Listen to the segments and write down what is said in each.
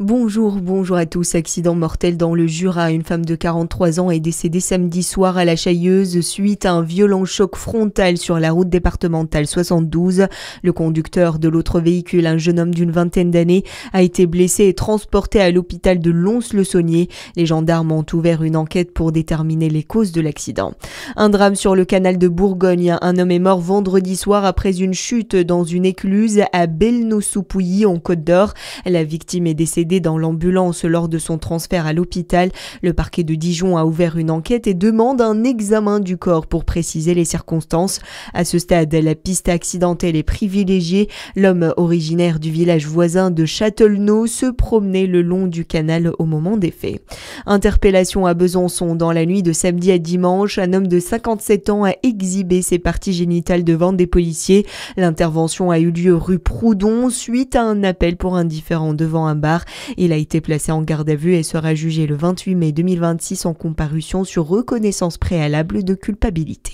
Bonjour à tous. Accident mortel dans le Jura. Une femme de 43 ans est décédée samedi soir à la Chailleuse suite à un violent choc frontal sur la route départementale 72. Le conducteur de l'autre véhicule, un jeune homme d'une vingtaine d'années, a été blessé et transporté à l'hôpital de Lons-le-Saunier. Les gendarmes ont ouvert une enquête pour déterminer les causes de l'accident. Un drame sur le canal de Bourgogne. Un homme est mort vendredi soir après une chute dans une écluse à Belnoz-sous-Pouilly en Côte d'Or. La victime est décédée dans l'ambulance lors de son transfert à l'hôpital. Le parquet de Dijon a ouvert une enquête et demande un examen du corps pour préciser les circonstances. À ce stade, la piste accidentelle est privilégiée. L'homme originaire du village voisin de Châtellenoz se promenait le long du canal au moment des faits. Interpellation à Besançon. Dans la nuit de samedi à dimanche, un homme de 57 ans a exhibé ses parties génitales devant des policiers. L'intervention a eu lieu rue Proudhon suite à un appel pour un différend devant un bar. Il a été placé en garde à vue et sera jugé le 28 mai 2026 en comparution sur reconnaissance préalable de culpabilité.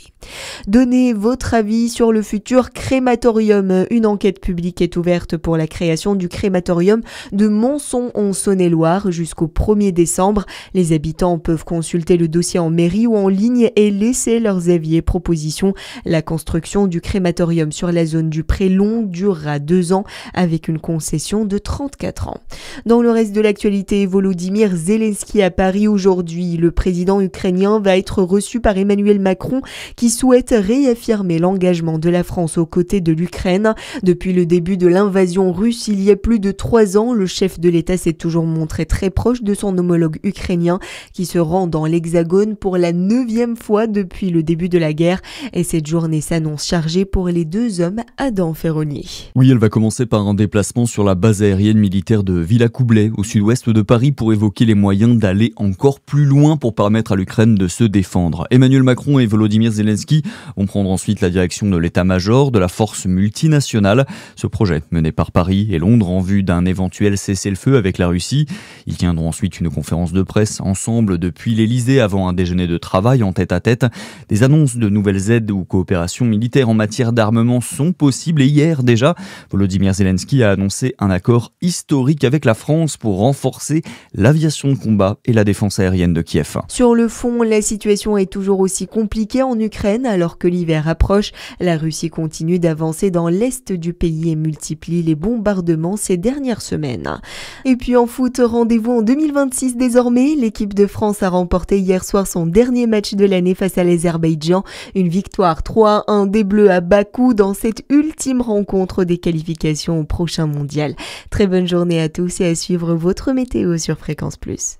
Donnez votre avis sur le futur crématorium. Une enquête publique est ouverte pour la création du crématorium de Monson en Saône-et-Loire jusqu'au 1er décembre. Les habitants peuvent consulter le dossier en mairie ou en ligne et laisser leurs avis et propositions. La construction du crématorium sur la zone du Pré-Long durera 2 ans avec une concession de 34 ans. Dans le reste de l'actualité, Volodymyr Zelensky à Paris aujourd'hui. Le président ukrainien va être reçu par Emmanuel Macron qui souhaite réaffirmer l'engagement de la France aux côtés de l'Ukraine. Depuis le début de l'invasion russe, il y a plus de 3 ans, le chef de l'État s'est toujours montré très proche de son homologue ukrainien qui se rend dans l'Hexagone pour la 9e fois depuis le début de la guerre. Et cette journée s'annonce chargée pour les 2 hommes Adam Ferronnier. Oui, elle va commencer par un déplacement sur la base aérienne militaire de Villacoublay, au sud-ouest de Paris, pour évoquer les moyens d'aller encore plus loin pour permettre à l'Ukraine de se défendre. Emmanuel Macron et Volodymyr Zelensky vont prendre ensuite la direction de l'état-major de la force multinationale. Ce projet, mené par Paris et Londres en vue d'un éventuel cessez-le-feu avec la Russie. Ils tiendront ensuite une conférence de presse ensemble depuis l'Elysée avant un déjeuner de travail en tête-à-tête. Des annonces de nouvelles aides ou coopérations militaires en matière d'armement sont possibles et hier déjà, Volodymyr Zelensky a annoncé un accord historique avec la France pour renforcer l'aviation de combat et la défense aérienne de Kiev. Sur le fond, la situation est toujours aussi compliquée en Ukraine alors que l'hiver approche. La Russie continue d'avancer dans l'est du pays et multiplie les bombardements ces dernières semaines. Et puis en foot, rendez-vous en 2026 désormais. L'équipe de France a remporté hier soir son dernier match de l'année face à l'Azerbaïdjan. Une victoire 3-1 des Bleus à Bakou dans cette ultime rencontre des qualifications au prochain mondial. Très bonne journée à tous et à suivre votre météo sur Fréquence Plus.